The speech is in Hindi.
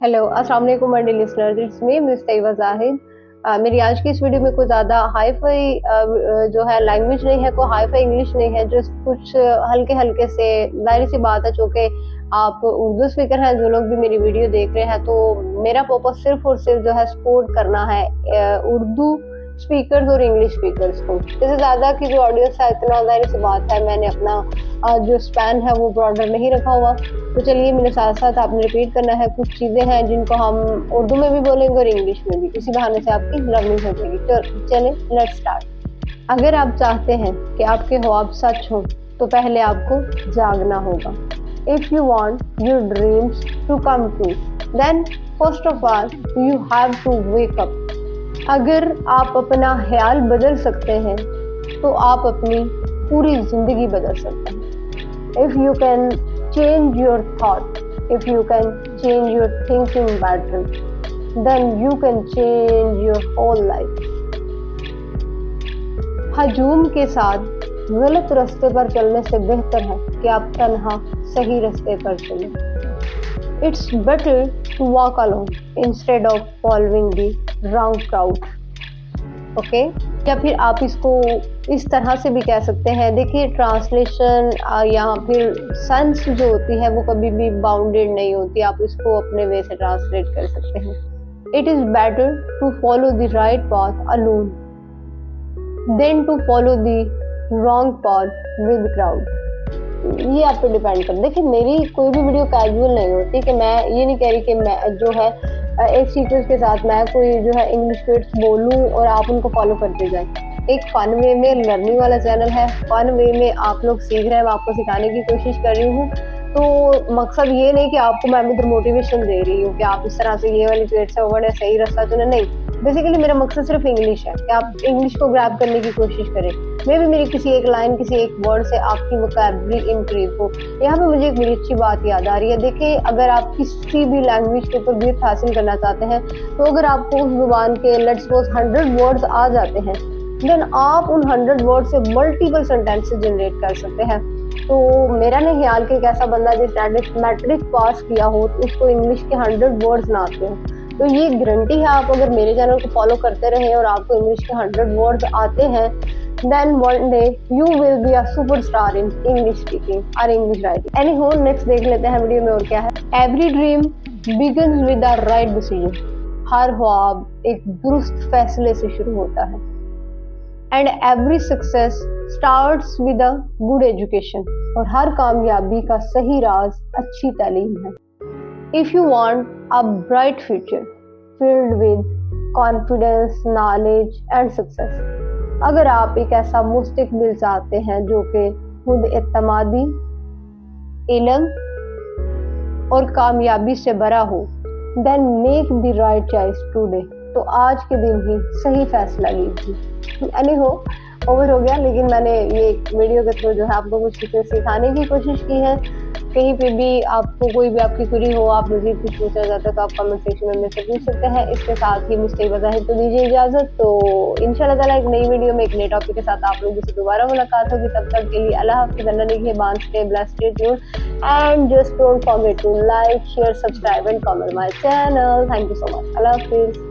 हेलो, अस्सलाम वालेकुम Mandi listeners, it's me miss Tayyaba Zahid. मेरी आज की इस वीडियो में कोई ज़्यादा हाई-फाई जो है लैंग्वेज नहीं है, कोई हाई-फाई इंग्लिश नहीं है, जस्ट कुछ हल्के-हल्के से ज़ाहिर-सी बात है चूँकि आप उर्दू स्पीकर हैं, जो लोग भी मेरी वीडियो देख रहे हैं, तो मेरा पर्पस सिर्फ़ और सिर्फ़ जो है सपोर्ट करना है उर्दू स्पीकर्स और इंग्लिश स्पीकर्स को। इससे ज़्यादा की जो ऑडियंस है, इतना ज़ाहिर-सी बात है, मैंने अपना जो स्पैन है वो ब्रॉडर नहीं रखा हुआ। तो चलिए मेरे साथ-साथ आपने रिपीट करना है, कुछ चीज़ें हैं जिनको हम उर्दू में भी बोलेंगे और इंग्लिश में भी, इसी बहाने से आपकी लर्निंग हो जाएगी। चलें लेट्स स्टार्ट। अगर आप चाहते हैं कि आपके ख्वाब सच हों, तो पहले आपको जागना होगा। If you want your dreams to come true, then first of all you have to wake up. अगर आप अपना ख्याल बदल सकते हैं, तो आप अपनी पूरी ज़िंदगी बदल सकते हैं। If you can change your thought, if you can change your thinking pattern, then you can change your whole life. हजूम के साथ गलत रास्ते पर चलने से बेहतर है कि आप तन्हा सही रास्ते पर चलें। It's better to walk alone instead of following the wrong crowd. Okay या फिर आप इसको इस तरह से भी कह सकते हैं। देखिए ट्रांसलेशन या फिर सेंस जो होती है वो कभी भी बाउंडेड नहीं होती, आप इसको अपने वे से ट्रांसलेट कर सकते हैं। It is better to follow the right path alone than to follow the wrong path with crowd. ये आप पे डिपेंड कर। देखिए मेरी कोई भी वीडियो कैजुअल नहीं होती कि मैं ये नहीं कह रही कि मैं जो है एक स्पीकर के साथ मैं कोई जो है इंग्लिश वर्ड्स बोलूं और आप उनको फॉलो करते जाएं। एक फन वे में लर्निंग वाला चैनल है, फन वे में आप लोग सीख रहे हैं, मैं आपको सिखाने की कोशिश कर रही हूँ। तो मकसद ये नहीं कि आपको मैं इधर मोटिवेशन दे रही हूँ कि आप इस तरह से ये वाली पेट से वर्ड है सही रास्ता चुने, नहीं। बेसिकली मेरा मकसद सिर्फ इंग्लिश है कि आप इंग्लिश को ग्रैब करने की कोशिश करें। मे भी मेरी किसी एक लाइन, किसी एक वर्ड से आपकी वोकैबुलरी इंक्रीज हो। यहाँ पे मुझे एक बड़ी अच्छी बात याद आ रही है। देखिए अगर आप किसी भी लैंग्वेज के ऊपर गिरफ्त हासिल करना चाहते हैं, तो अगर आपको उस जुबान के लेट्स सपोज 100 वर्ड्स आ जाते हैं, देन आप उन 100 वर्ड से मल्टीपल सेंटेंसेस जनरेट कर सकते हैं। तो मेरा नहीं ख्याल कि एक ऐसा बंदा जिसने मैट्रिक पास किया हो तो उसको इंग्लिश के 100 वर्ड्स ना आते हो। तो ये गारंटी है, आप अगर मेरे चैनल को फॉलो करते रहे और आपको इंग्लिश के 100 वर्ड्स आते हैं, then one day you will be a superstar in English speaking or English writing. Anyhow, next देख लेते हैं वीडियो में और क्या है। Every dream begins with the right decision. हर ख्वाब एक दुरुस्त फैसले से शुरू होता है। And every success starts with a good education. और हर कामयाबी का सही राज अच्छी तालीम है। If you want a bright future filled with confidence, knowledge and success. अगर आप एक ऐसा मुस्तकबिल चाहते हैं जो कि खुद एतमादी, इल्म और कामयाबी से भरा हो, then make the right choice today. तो आज के दिन ही सही फैसला लीजिए। Anyhow, ओवर हो गया, लेकिन मैंने ये वीडियो के थ्रू जो है आपको कुछ चीज़ें सिखाने की कोशिश की है। कहीं पे भी आपको कोई भी आपकी क्वेरी हो, आप मुझे कुछ पूछना चाहते हो तो आप कमेंट सेक्शन में मुझसे पूछ सकते हैं। इसके साथ ही मुझसे वज़ाहिद को दीजिए इजाज़त। तो इंशाल्लाह ताला एक नई वीडियो में एक नए टॉपिक के साथ आप लोगों से दोबारा मुलाकात होगी। तब तक के लिए अल्लाह हाफ़िज़, अल्लाह निगहबान, stay blessed, stay tuned and just don't forget to like, share, subscribe and comment my channel. Thank you so much. अल्लाह हाफ़िज़।